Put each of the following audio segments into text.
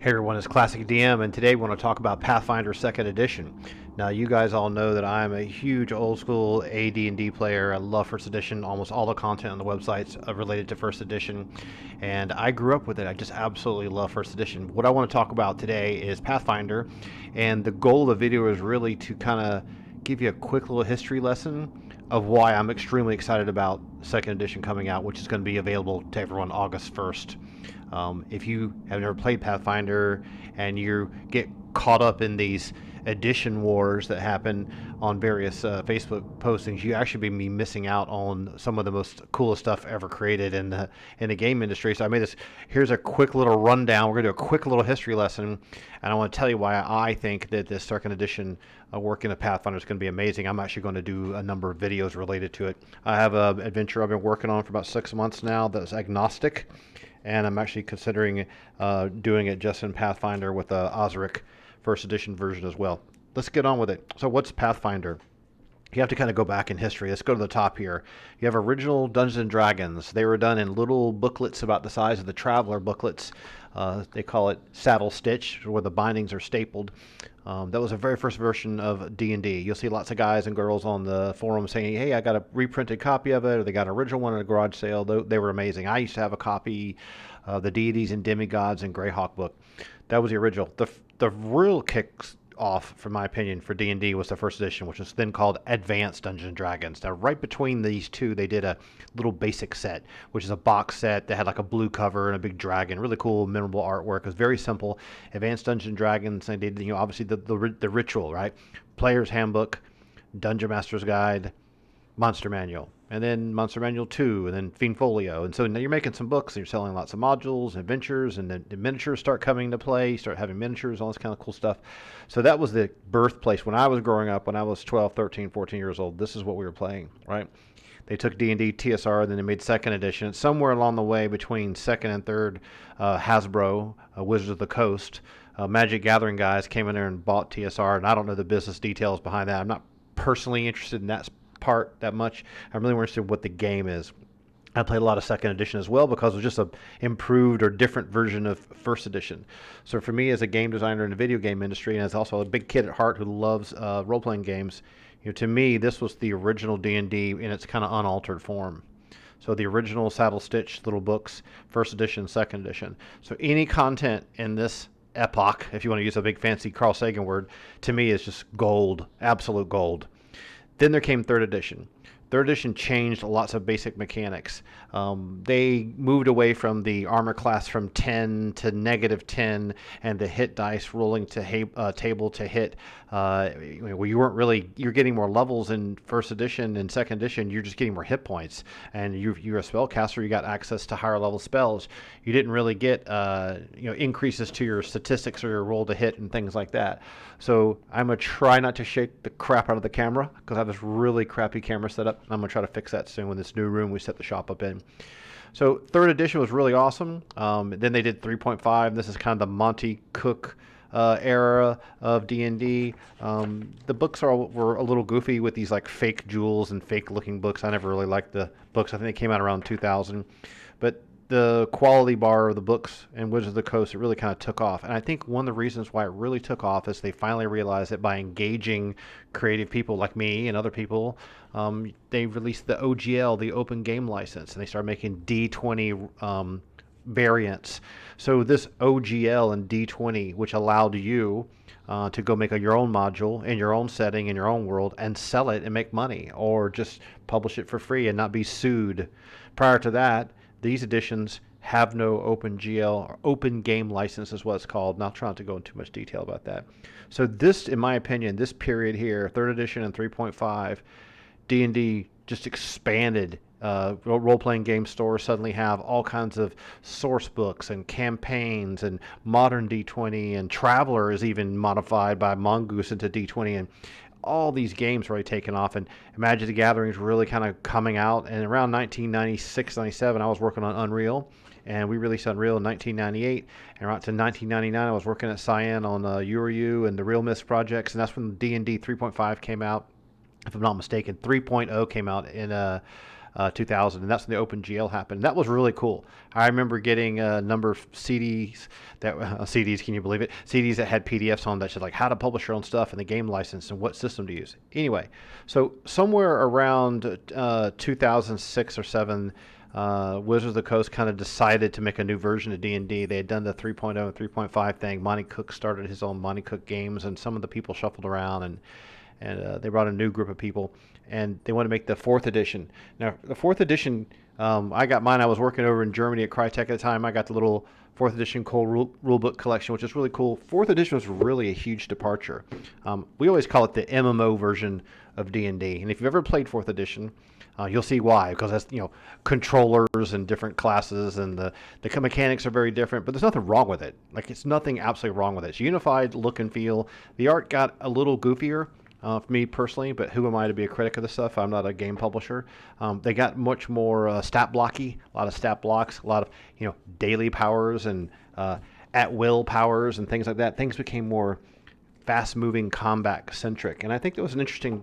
Hey everyone, it's Classic DM, and today we want to talk about Pathfinder Second Edition. Now, you guys all know that I'm a huge old school AD&D player. I love First Edition. Almost all the content on the websites are related to First Edition, and I grew up with it. I just absolutely love First Edition. What I want to talk about today is Pathfinder, and the goal of the video is really to kind of give you a quick little history lesson of why I'm extremely excited about Second Edition coming out, which is going to be available to everyone August 1st. If you have never played Pathfinder and you get caught up in these edition wars that happen on various Facebook postings, you actually be missing out on some of the most coolest stuff ever created in the game industry. So I made this. Here's a quick little rundown. We're going to do a quick little history lesson, and I want to tell you why I think that this second edition work in a Pathfinder is going to be amazing. I'm actually going to do a number of videos related to it. I have an adventure I've been working on for about 6 months now that's agnostic, and I'm actually considering doing it just in Pathfinder with the Osric First Edition version as well. Let's get on with it. So what's Pathfinder? You have to kind of go back in history. Let's go to the top here. You have original Dungeons and Dragons. They were done in little booklets about the size of the Traveler booklets. They call it saddle stitch, where the bindings are stapled. That was the very first version of D&D. You'll see lots of guys and girls on the forum saying, hey, I got a reprinted copy of it, or they got an original one at a garage sale. They were amazing. I used to have a copy of the Deities and Demigods and Greyhawk book. That was the original. The real kicks off, from my opinion, for D&D was the first edition, which was then called Advanced Dungeons and Dragons. Now, right between these two, they did a little basic set, which is a box set that had like a blue cover and a big dragon. Really cool, memorable artwork. It was very simple. Advanced Dungeons and Dragons, and they did, obviously the ritual, right? Player's Handbook, Dungeon Master's Guide, Monster Manual, and then Monster Manual 2, and then Fiend Folio. And so now you're making some books, and you're selling lots of modules and adventures, and then the miniatures start coming into play. You start having miniatures, all this kind of cool stuff. So that was the birthplace. When I was growing up, when I was 12, 13, 14 years old, this is what we were playing, right? They took D&D TSR, then they made second edition. Somewhere along the way between second and third, Hasbro, Wizards of the Coast, Magic Gathering guys came in there and bought TSR, and I don't know the business details behind that. I'm not personally interested in that part that much. I'm really more interested in what the game is. I played a lot of second edition as well because it was just a improved or different version of first edition. So for me as a game designer in the video game industry, and as also a big kid at heart who loves role-playing games, to me this was the original D&D in its kind of unaltered form. So the original saddle stitch little books, first edition, second edition. So any content in this epoch, if you want to use a big fancy Carl Sagan word, to me is just gold, absolute gold. Then there came third edition. Third edition changed lots of basic mechanics. They moved away from the armor class from 10 to -10, and the hit dice rolling to table to hit. Where you weren't really, you're getting more levels in first edition and second edition. You're just getting more hit points, and you're a spellcaster. You got access to higher level spells. You didn't really get increases to your statistics or your roll to hit and things like that. So I'm gonna try not to shake the crap out of the camera because I have this really crappy camera setup. I'm going to try to fix that soon when this new room we set the shop up in. So third edition was really awesome. Then they did 3.5. This is kind of the Monty Cook era of D&D. The books were a little goofy with these like fake jewels and fake looking books. I never really liked the books. I think they came out around 2000. But the quality bar of the books and Wizards of the Coast, it really kind of took off. And I think one of the reasons why it really took off is they finally realized that by engaging creative people like me and other people, they released the OGL, the Open Game License, and they started making D20 variants. So this OGL and D20, which allowed you to go make your own module in your own setting, in your own world, and sell it and make money, or just publish it for free and not be sued. Prior to that, these editions have no OpenGL, or Open Game License is what it's called. Not trying to go into too much detail about that. So this, in my opinion, this period here, third edition and 3.5, D&D just expanded. Role-playing game stores suddenly have all kinds of source books and campaigns and modern D20, and Traveler is even modified by Mongoose into D20, and all these games really taken off, and Magic the Gathering is really kind of coming out. And around 1996, 97, I was working on Unreal, and we released Unreal in 1998. And around to 1999, I was working at Cyan on Uriu and the Real Myths projects, and that's when D&D 3.5 came out. If I'm not mistaken, 3.0 came out in 2000, and that's when the OpenGL happened. And that was really cool. I remember getting a number of CDs CDs, can you believe it? CDs that had PDFs on that said like how to publish your own stuff and the game license and what system to use. Anyway, so somewhere around 2006 or 7, Wizards of the Coast kind of decided to make a new version of D&D. They had done the 3.0 and 3.5 thing. Monty Cook started his own Monty Cook Games, and some of the people shuffled around, and they brought a new group of people, and they wanted to make the 4th edition. Now, the 4th edition, I got mine. I was working over in Germany at Crytek at the time. I got the little 4th edition Cole rulebook collection, which is really cool. 4th edition was really a huge departure. We always call it the MMO version of D&D, and if you've ever played 4th edition, you'll see why, because that's, controllers and different classes, and the mechanics are very different, but there's nothing wrong with it. Like, it's nothing absolutely wrong with it. It's unified look and feel. The art got a little goofier for me personally, but who am I to be a critic of this stuff? I'm not a game publisher. They got much more stat blocky, a lot of stat blocks, a lot of daily powers and at will powers and things like that. Things became more fast-moving, combat-centric, and I think that was an interesting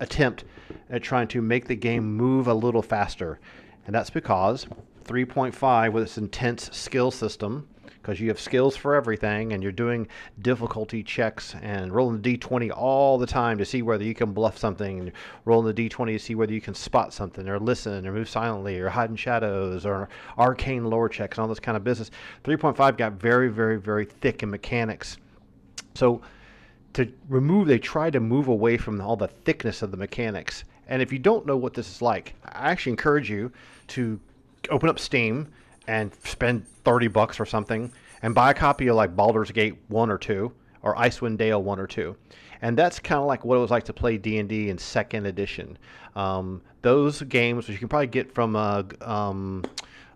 attempt at trying to make the game move a little faster. And that's because 3.5, with its intense skill system, because you have skills for everything, and you're doing difficulty checks and rolling the d20 all the time to see whether you can bluff something, and rolling the d20 to see whether you can spot something or listen or move silently or hide in shadows or arcane lore checks and all this kind of business. 3.5 got very, very, very thick in mechanics. So they try to move away from all the thickness of the mechanics. And if you don't know what this is like, I actually encourage you to open up Steam and spend $30 or something and buy a copy of like Baldur's Gate 1 or 2 or Icewind Dale 1 or 2. And that's kind of like what it was like to play D&D in 2nd edition. Those games, which you can probably get from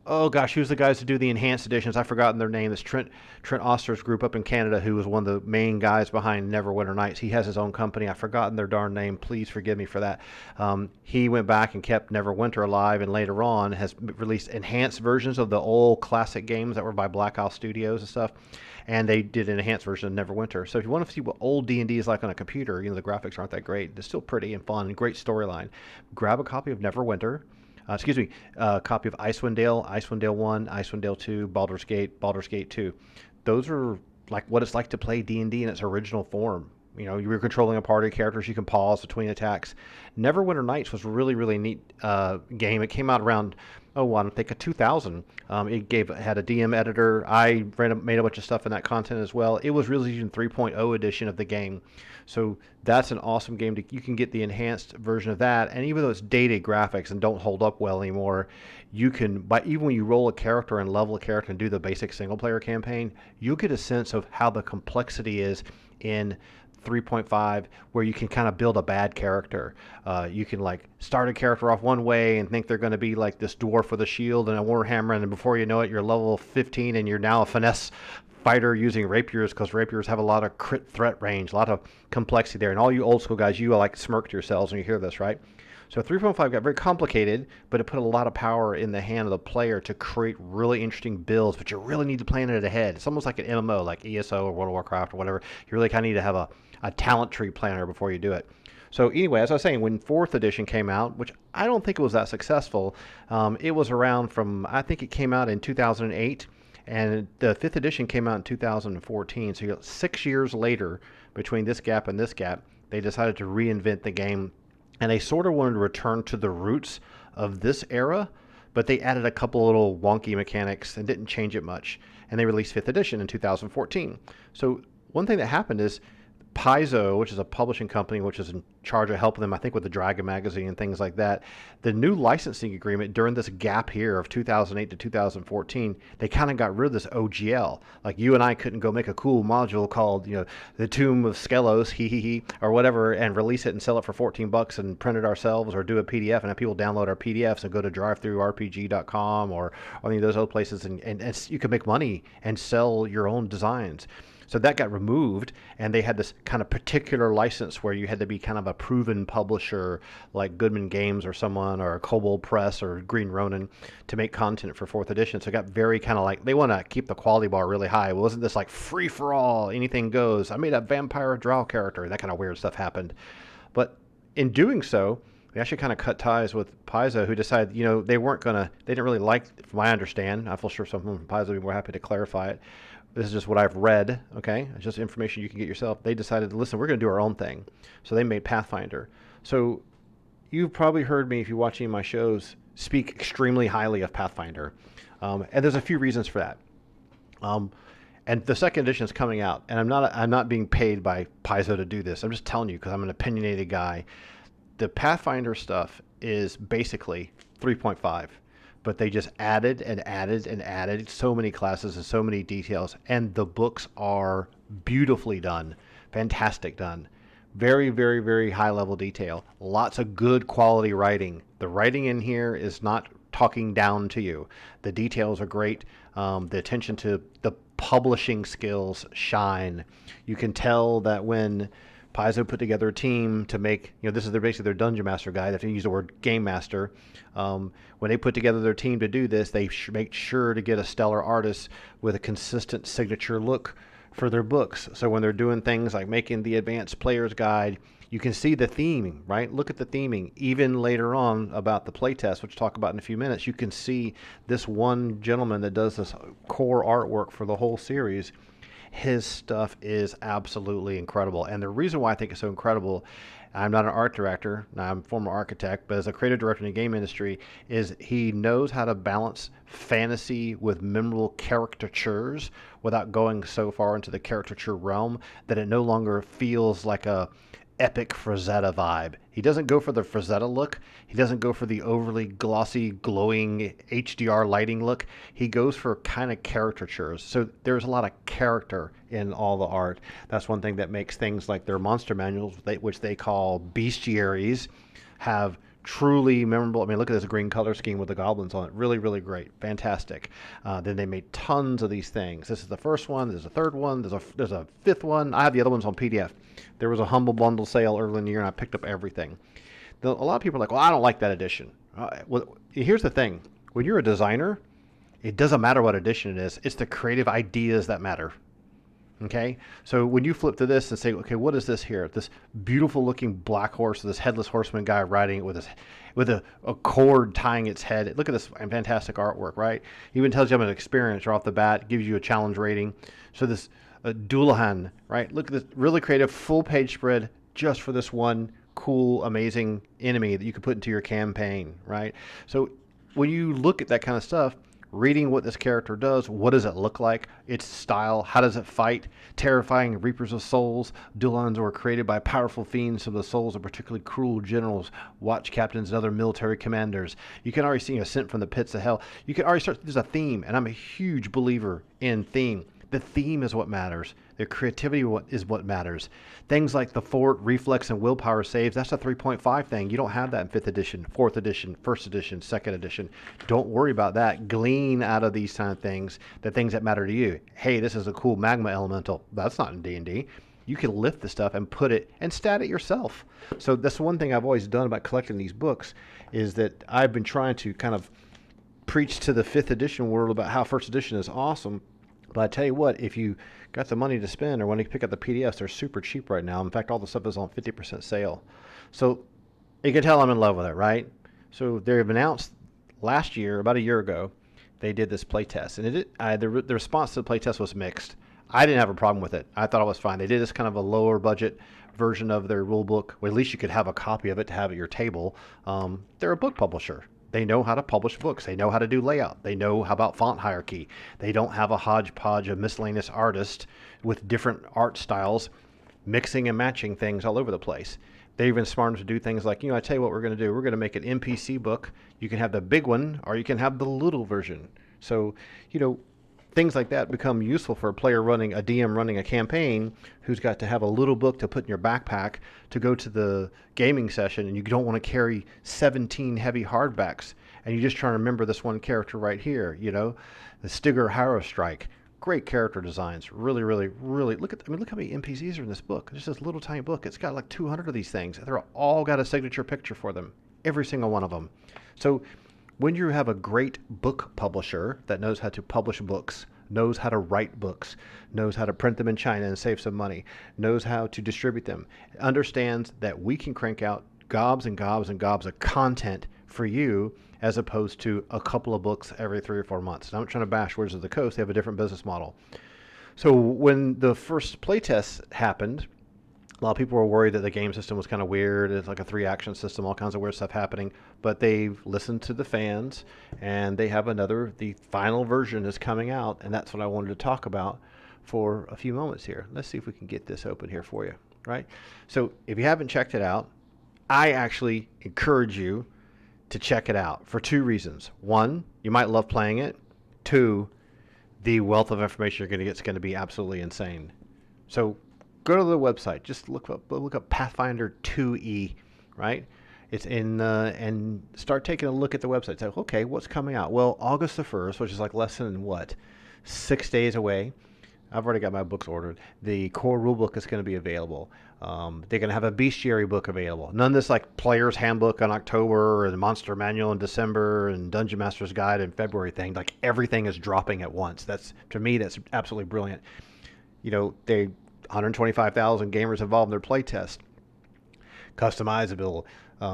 oh gosh, who's the guys who do the enhanced editions? I've forgotten their name. It's Trent Oster's group up in Canada, who was one of the main guys behind Neverwinter Nights. He has his own company. I've forgotten their darn name. Please forgive me for that. He went back and kept Neverwinter alive, and later on has released enhanced versions of the old classic games that were by Black Isle Studios and stuff. And they did an enhanced version of Neverwinter. So if you want to see what old D&D is like on a computer, the graphics aren't that great. It's still pretty and fun and great storyline. Grab a copy of Neverwinter. Copy of Icewind Dale, Icewind Dale 1, Icewind Dale 2, Baldur's Gate 2. Those are like what it's like to play D&D in its original form. You're controlling a party of characters. You can pause between attacks. Neverwinter Nights was really, really neat game. It came out around, I think, 2000. It had a DM editor. I made a bunch of stuff in that content as well. It was really using 3.0 edition of the game. So that's an awesome game. You can get the enhanced version of that. And even though it's dated graphics and don't hold up well anymore, you can, even when you roll a character and level a character and do the basic single-player campaign, you'll get a sense of how the complexity is in 3.5, where you can kind of build a bad character. You can like start a character off one way and think they're going to be like this dwarf with a shield and a warhammer, and then before you know it, you're level 15 and you're now a finesse fighter using rapiers, because rapiers have a lot of crit threat range, a lot of complexity there. And all you old school guys, you like smirk to yourselves when you hear this, right? So 3.5 got very complicated, but it put a lot of power in the hand of the player to create really interesting builds, but you really need to plan it ahead. It's almost like an MMO, like ESO or World of Warcraft or whatever. You really kind of need to have a talent tree planner before you do it. So anyway, as I was saying, when 4th edition came out, which I don't think it was that successful, it was around from, I think it came out in 2008, and the 5th edition came out in 2014. So 6 years later, between this gap and this gap, they decided to reinvent the game. And they sort of wanted to return to the roots of this era, but they added a couple little wonky mechanics and didn't change it much. And they released 5th edition in 2014. So one thing that happened is Paizo, which is a publishing company which is in charge of helping them, I think, with the Dragon magazine and things like that, the new licensing agreement during this gap here of 2008 to 2014, they kind of got rid of this OGL. Like, you and I couldn't go make a cool module called, the Tomb of Skelos, or whatever, and release it and sell it for $14 and print it ourselves, or do a PDF and have people download our PDFs and go to drivethrurpg.com or any of those other places, and you could make money and sell your own designs. So that got removed, and they had this kind of particular license where you had to be kind of a proven publisher like Goodman Games or someone, or Kobold Press or Green Ronin, to make content for 4th edition. So it got very kind of like, they want to keep the quality bar really high. It wasn't this like free for all, anything goes. I made a vampire drow character. That kind of weird stuff happened. But in doing so, We actually kind of cut ties with Paizo, who decided, they didn't really like, from what I understand, I'm sure someone from Paizo would be more happy to clarify it. This is just what I've read, okay? It's just information you can get yourself. They decided, listen, we're going to do our own thing. So they made Pathfinder. So you've probably heard me, if you watch any of my shows, speak extremely highly of Pathfinder. And there's a few reasons for that. And the second edition is coming out, and I'm not being paid by Paizo to do this. I'm just telling you because I'm an opinionated guy. The Pathfinder stuff is basically 3.5, but they just added and added and added so many classes and so many details, and the books are beautifully done, fantastic done. Very, very, very high level detail. Lots of good quality writing. The writing in here is not talking down to you. The details are great. The attention to the publishing skills shine. You can tell that when Paizo put together a team to make, this is basically their Dungeon Master guide. They have to use the word Game Master. When they put together their team to do this, they make sure to get a stellar artist with a consistent signature look for their books. So when they're doing things like making the advanced player's guide, you can see the theming, right? Look at the theming. Even later on about the playtest, which we'll talk about in a few minutes, you can see this one gentleman that does this core artwork for the whole series. His stuff is absolutely incredible. And the reason why I think it's so incredible, I'm not an art director, I'm a former architect, but as a creative director in the game industry, is he knows how to balance fantasy with memorable caricatures without going so far into the caricature realm that it no longer feels like a epic Frazetta vibe. He doesn't go for the Frazetta look. He doesn't go for the overly glossy, glowing HDR lighting look. He goes for kind of caricatures. So there's a lot of character in all the art. That's one thing that makes things like their monster manuals, which they call bestiaries, have truly memorable. I mean, look at this green color scheme with the goblins on it. Really, really great. Fantastic. Then they made tons of these things. This is the first one. There's a third one. There's a fifth one. I have the other ones on PDF. There was a humble bundle sale early in the year, and I picked up everything. A lot of people are like, well, I don't like that edition. Well, here's the thing. When you're a designer, it doesn't matter what edition it is. It's the creative ideas that matter. Okay, so when you flip to this and say, okay, what is this here? This beautiful looking black horse, this headless horseman guy riding it with a cord tying its head. Look at this fantastic artwork, right? Even tells you I'm an experience right off the bat, gives you a challenge rating. So this Dullahan, right? Look at this really creative full page spread just for this one cool, amazing enemy that you could put into your campaign, right? So when you look at that kind of stuff, reading what this character does, what does it look like, its style, how does it fight, terrifying reapers of souls, Dullans were created by powerful fiends, so the souls of particularly cruel generals, watch captains, and other military commanders. You can already see sent from the pits of hell. You can already start, there's a theme, and I'm a huge believer in theme. The theme is what matters. The creativity is what matters. Things like the fort, reflex, and willpower saves, that's a 3.5 thing. You don't have that in 5th edition, 4th edition, 1st edition, 2nd edition. Don't worry about that. Glean out of these kind of things, the things that matter to you. Hey, this is a cool magma elemental. That's not in D&D. You can lift the stuff and put it and stat it yourself. So that's one thing I've always done about collecting these books, is that I've been trying to kind of preach to the 5th edition world about how 1st edition is awesome. But I tell you what, if you got the money to spend or want to pick up the PDFs, they're super cheap right now. In fact, all the stuff is on 50% sale. So you can tell I'm in love with it, right? So they've announced last year, about a year ago, they did this playtest. And the response to the playtest was mixed. I didn't have a problem with it. I thought it was fine. They did this kind of a lower budget version of their rule book. Well, at least you could have a copy of it to have at your table. They're a book publisher. They know how to publish books. They know how to do layout. They know how about font hierarchy. They don't have a hodgepodge of miscellaneous artists with different art styles mixing and matching things all over the place. They're even smart enough to do things like, I tell you what we're going to do. We're going to make an NPC book. You can have the big one or you can have the little version. So, things like that become useful for a DM running a campaign who's got to have a little book to put in your backpack to go to the gaming session, and you don't want to carry 17 heavy hardbacks, and you're just trying to remember this one character right here, the Stigger Harrow Strike. Great character designs. Really, really, really. Look how many NPCs are in this book. There's this little tiny book. It's got like 200 of these things. They're all got a signature picture for them. Every single one of them. So when you have a great book publisher that knows how to publish books, knows how to write books, knows how to print them in China and save some money, knows how to distribute them, understands that we can crank out gobs and gobs and gobs of content for you, as opposed to a couple of books every 3 or 4 months. And I'm not trying to bash Wizards of the Coast. They have a different business model. So when the first playtest happened, a lot of people were worried that the game system was kind of weird. It's like a 3-action system, all kinds of weird stuff happening. But they've listened to the fans, and they have the final version is coming out, and that's what I wanted to talk about for a few moments here. Let's see if we can get this open here for you, right? So if you haven't checked it out, I actually encourage you to check it out for 2 reasons. 1, you might love playing it. 2, the wealth of information you're going to get is going to be absolutely insane. So go to the website. Just look up Pathfinder 2E, right? It's in and start taking a look at the website. Say, okay, what's coming out? Well, August the 1st, which is like less than 6 days away. I've already got my books ordered. The core rulebook is going to be available. They're going to have a bestiary book available. None of this like Player's Handbook in October, or the Monster Manual in December, and Dungeon Master's Guide in February thing. Like everything is dropping at once. To me, that's absolutely brilliant. They 125,000 gamers involved in their playtest. Customizable.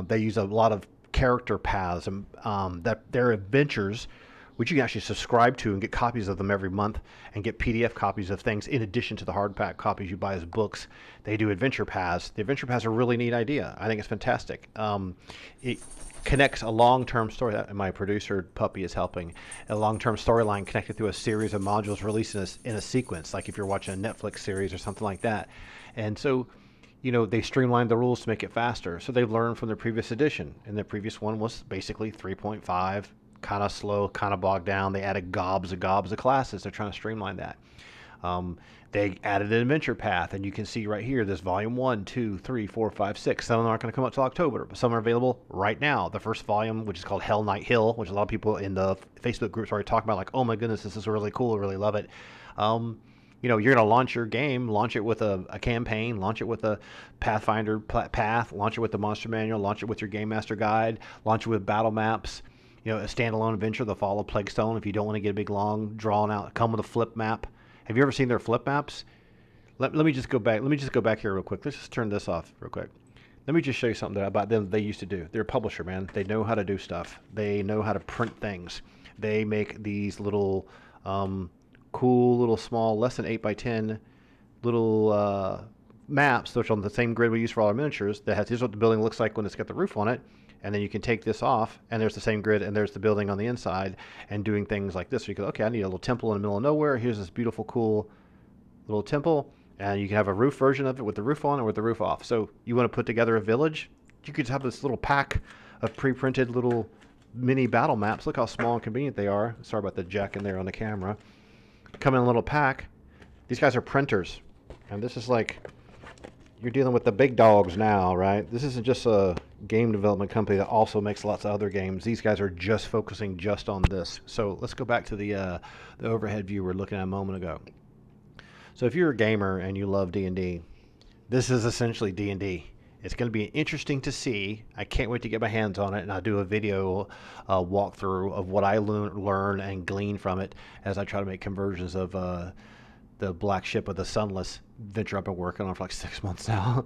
They use a lot of character paths, and that their adventures, which you can actually subscribe to and get copies of them every month, and get PDF copies of things in addition to the hardback copies you buy as books. They do adventure paths. The adventure paths are a really neat idea. I think it's fantastic. It connects a long-term story. My producer Puppy is helping. A long-term storyline connected through a series of modules released in a sequence, like if you're watching a Netflix series or something like that. And so, they streamlined the rules to make it faster. So they've learned from the previous edition, and the previous one was basically 3.5. Kind of slow, kind of bogged down. They added gobs of classes. They're trying to streamline that. They added an adventure path, and you can see right here, there's volume 1, 2, 3, 4, 5, 6. Some of them aren't going to come out till October, but some are available right now. The first volume, which is called Hell Knight Hill, which a lot of people in the Facebook groups are talking about, like, oh my goodness, this is really cool, I really love it. You're going to launch your game, launch it with a campaign, launch it with a Pathfinder path, launch it with the Monster Manual, launch it with your Game Master Guide, launch it with battle maps. A standalone adventure, The Fall of Plaguestone, if you don't want to get a big, long, drawn out, come with a flip map. Have you ever seen their flip maps? Let me just go back. Let me just go back here real quick. Let's just turn this off real quick. Let me just show you something about them they used to do. They're a publisher, man. They know how to do stuff. They know how to print things. They make these little cool, little small, less than 8x10 little maps, which on the same grid we use for all our miniatures, that has, here's what the building looks like when it's got the roof on it. And then you can take this off, and there's the same grid, and there's the building on the inside, and doing things like this. So you can, okay, I need a little temple in the middle of nowhere. Here's this beautiful, cool little temple, and you can have a roof version of it with the roof on or with the roof off. So you want to put together a village, you could have this little pack of pre-printed little mini battle maps. Look how small and convenient they are. Sorry about the jack in there on the camera. Come in a little pack. These guys are printers, and this is like, you're dealing with the big dogs now, right? This isn't just a game development company that also makes lots of other games. These guys are just focusing just on this. So let's go back to the overhead view we were looking at a moment ago. So if you're a gamer and you love D&D, this is essentially D&D. It's going to be interesting to see. I can't wait to get my hands on it, and I'll do a video walkthrough of what I learn and glean from it as I try to make conversions of the Black Ship of the Sunless venture I've been working on for like 6 months now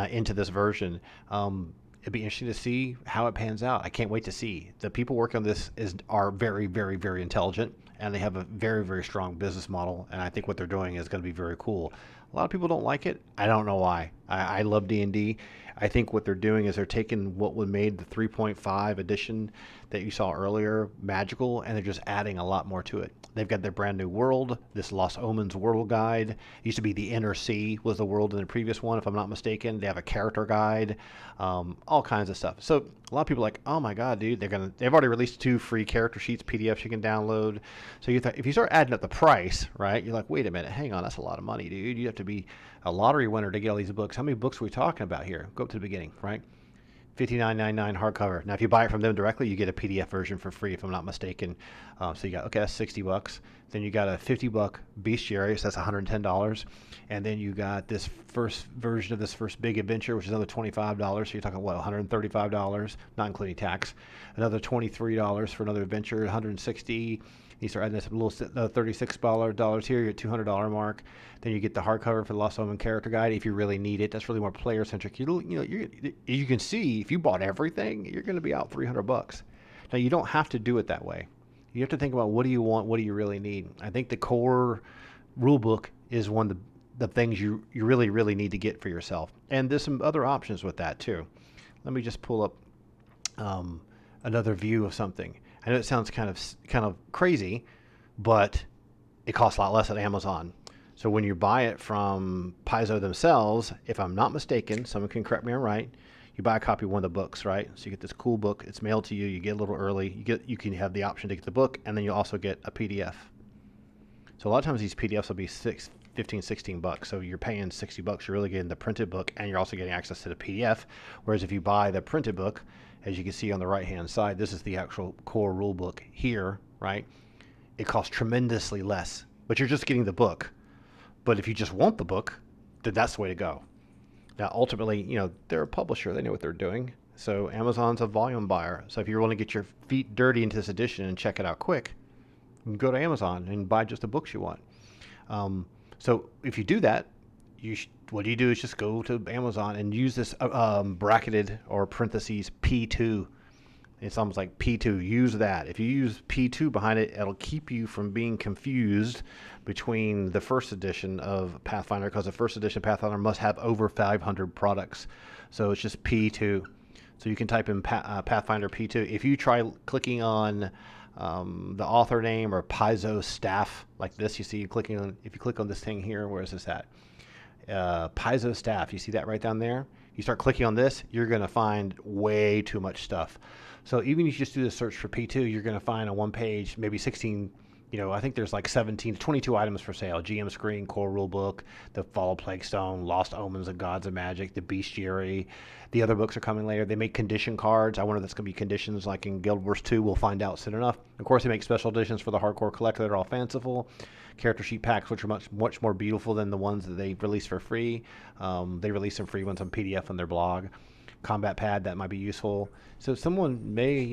into this version. It'd be interesting to see how it pans out. I can't wait to see. The people working on this are very, very, very intelligent, and they have a very, very strong business model, and I think what they're doing is going to be very cool. A lot of people don't like it. I don't know why. I love D&D. I think what they're doing is they're taking what was made the 3.5 edition that you saw earlier, magical, and they're just adding a lot more to it. They've got their brand new world, this Lost Omens world guide. It used to be the Inner Sea was the world in the previous one, if I'm not mistaken. They have a character guide, all kinds of stuff. So a lot of people are like, oh my God, dude, they've already released 2 free character sheets, PDFs you can download. So if you start adding up the price, right, you're like, wait a minute, hang on, that's a lot of money, dude. You have to be a lottery winner to get all these books. How many books are we talking about here? Go up to the beginning, right? $59.99 hardcover. Now, if you buy it from them directly, you get a PDF version for free, if I'm not mistaken. So you got, okay, that's $60. Then you got a $50 bestiary, so that's $110. And then you got this first version of this first big adventure, which is another $25. So you're talking, what, $135, not including tax. Another $23 for another adventure, $160. You start adding this little $36 here, you're at $200 mark. Then you get the hardcover for the Lost Omen character guide if you really need it. That's really more player centric. You can see if you bought everything, you're going to be out $300. Now you don't have to do it that way. You have to think about, what do you want, what do you really need. I think the core rule book is one of the things you really need to get for yourself. And there's some other options with that too. Let me just pull up another view of something. I know it sounds kind of crazy, but it costs a lot less at Amazon. So when you buy it from Paizo themselves, if I'm not mistaken, someone can correct me if I'm right, you buy a copy of one of the books, right? So you get this cool book. It's mailed to you. You get a little early. You can have the option to get the book, and then you also get a PDF. So a lot of times these PDFs will be $15, $16. So you're paying $60. You're really getting the printed book, and you're also getting access to the PDF. Whereas if you buy the printed book, as you can see on the right-hand side, this is the actual core rule book here, right? It costs tremendously less, but you're just getting the book. But if you just want the book, then that's the way to go. Now, ultimately, they're a publisher. They know what they're doing. So Amazon's a volume buyer. So if you want to get your feet dirty into this edition and check it out quick, you can go to Amazon and buy just the books you want. So if you do that, what you do is just go to Amazon and use this bracketed or parentheses P2. It's almost like P2. Use that. If you use P2 behind it, it'll keep you from being confused between the first edition of Pathfinder, because the first edition Pathfinder must have over 500 products. So it's just P2. So you can type in Pathfinder P2. If you try clicking on the author name or Paizo staff like this, if you click on this thing here, where is this at? Paizo staff, you see that right down there? You start clicking on this, you're going to find way too much stuff. So even if you just do the search for P2, you're going to find on one page maybe 16, I think there's like 17 to 22 items for sale. GM screen, core rulebook, the Fall of Plaguestone, Lost Omens and Gods of Magic, the Bestiary. The other books are coming later. They make condition cards. I wonder if that's going to be conditions like in Guild Wars 2. We'll find out soon enough. Of course, they make special editions for the hardcore collector that are all fanciful. Character sheet packs, which are much more beautiful than the ones that they release for free. They release some free ones on PDF on their blog. Combat pad, that might be useful. So someone may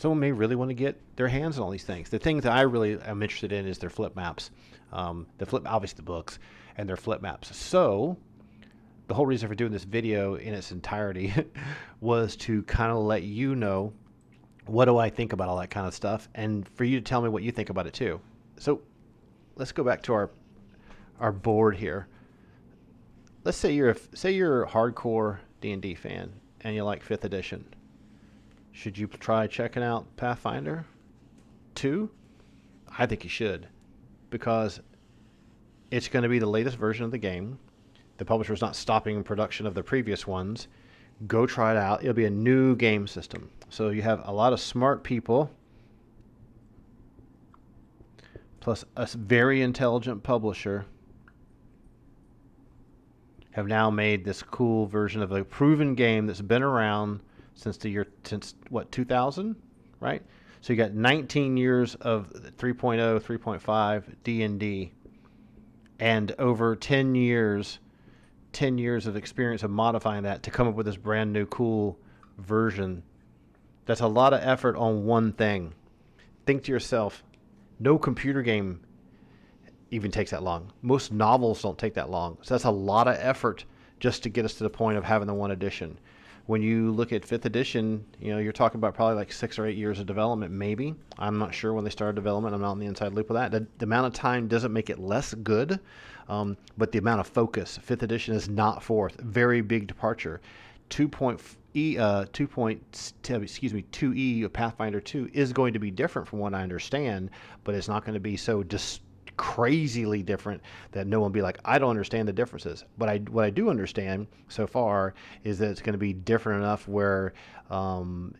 really want to get their hands on all these things. The things that I really am interested in is their flip maps. Obviously the books, and their flip maps. So the whole reason for doing this video in its entirety was to kind of let you know, what do I think about all that kind of stuff, and for you to tell me what you think about it too. So let's go back to our board here. Let's say you're a hardcore D&D fan and you like 5th edition. Should you try checking out Pathfinder 2? I think you should, because it's going to be the latest version of the game. The publisher's not stopping production of the previous ones. Go try it out. It'll be a new game system. So you have a lot of smart people, plus a very intelligent publisher, have now made this cool version of a proven game that's been around since 2000, right? So you got 19 years of 3.0, 3.5 D&D, and over 10 years of experience of modifying that to come up with this brand new cool version. That's a lot of effort on one thing. Think to yourself, no computer game even takes that long. Most novels don't take that long. So that's a lot of effort just to get us to the point of having the one edition. When you look at 5th edition, you're talking about probably like 6 or 8 years of development, maybe. I'm not sure when they started development. I'm not in the inside loop of that. The amount of time doesn't make it less good, but the amount of focus. 5th edition is not 4th. Very big departure. 2E of Pathfinder 2 is going to be different from what I understand, but it's not going to be so crazily different that no one will be like, I don't understand the differences. But what I do understand so far is that it's going to be different enough where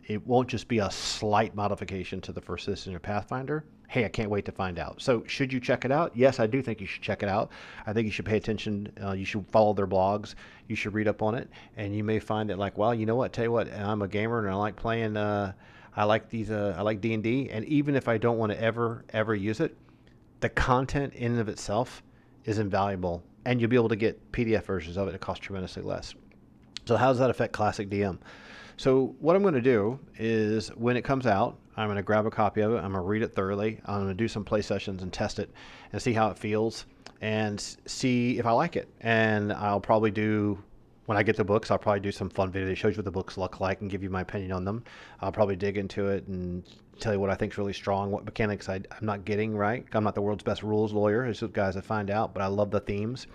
it won't just be a slight modification to the first edition of Pathfinder. Hey, I can't wait to find out. So should you check it out? Yes, I do think you should check it out. I think you should pay attention. You should follow their blogs. You should read up on it, and you may find that like, well, you know what? Tell you what, I'm a gamer and I like playing. I like D&D, and even if I don't want to ever use it, the content in and of itself is invaluable, and you'll be able to get PDF versions of it. It costs tremendously less. So how does that affect Classic DM? So what I'm going to do is when it comes out, I'm going to grab a copy of it. I'm going to read it thoroughly. I'm going to do some play sessions and test it and see how it feels and see if I like it. And I'll probably do, when I get the books, I'll probably do some fun video that shows you what the books look like and give you my opinion on them. I'll probably dig into it and tell you what I think is really strong, what mechanics I'm not getting right. I'm not the world's best rules lawyer. It's just guys that find out, but I love the themes.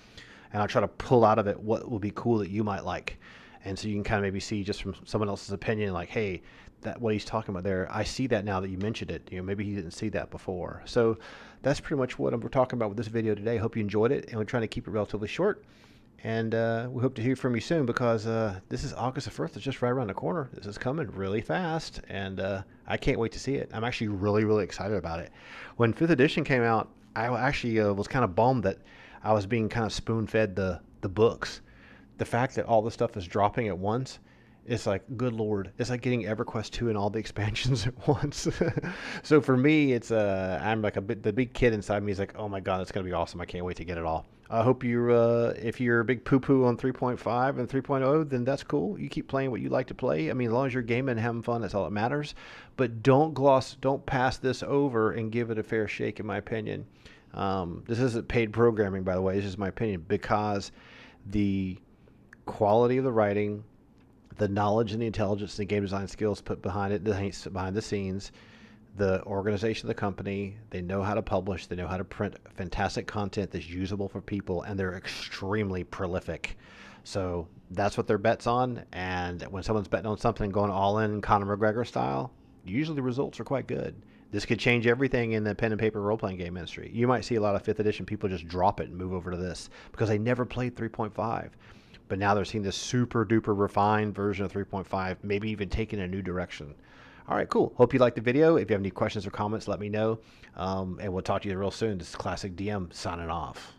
And I'll try to pull out of it what would be cool that you might like. And so you can kind of maybe see just from someone else's opinion, like, hey, that what he's talking about there, I see that now that you mentioned it. Maybe he didn't see that before. So that's pretty much what we're talking about with this video today. Hope you enjoyed it, and we're trying to keep it relatively short. And we hope to hear from you soon, because this is August the 1st. It's just right around the corner. This is coming really fast, and I can't wait to see it. I'm actually really, really excited about it. When 5th edition came out, I actually was kind of bummed that I was being kind of spoon-fed the books. The fact that all this stuff is dropping at once, it's like, good Lord, it's like getting EverQuest 2 and all the expansions at once. So for me, it's I'm like the big kid inside me is like, oh my God, it's going to be awesome. I can't wait to get it all. I hope you're, if you're a big poo-poo on 3.5 and 3.0, then that's cool. You keep playing what you like to play. I mean, as long as you're gaming and having fun, that's all that matters. But don't pass this over and give it a fair shake, in my opinion. This isn't paid programming, by the way. This is my opinion, because the quality of the writing, the knowledge and the intelligence and the game design skills put behind it, behind the scenes, the organization of the company, they know how to publish, they know how to print fantastic content that's usable for people, and they're extremely prolific. So that's what their bet's on. And when someone's betting on something going all in Conor McGregor style, usually the results are quite good. This could change everything in the pen and paper role-playing game industry. You might see a lot of 5th edition people just drop it and move over to this because they never played 3.5. But now they're seeing this super duper refined version of 3.5, maybe even taking a new direction. All right, cool. Hope you liked the video. If you have any questions or comments, let me know. And we'll talk to you real soon. This is Classic DM signing off.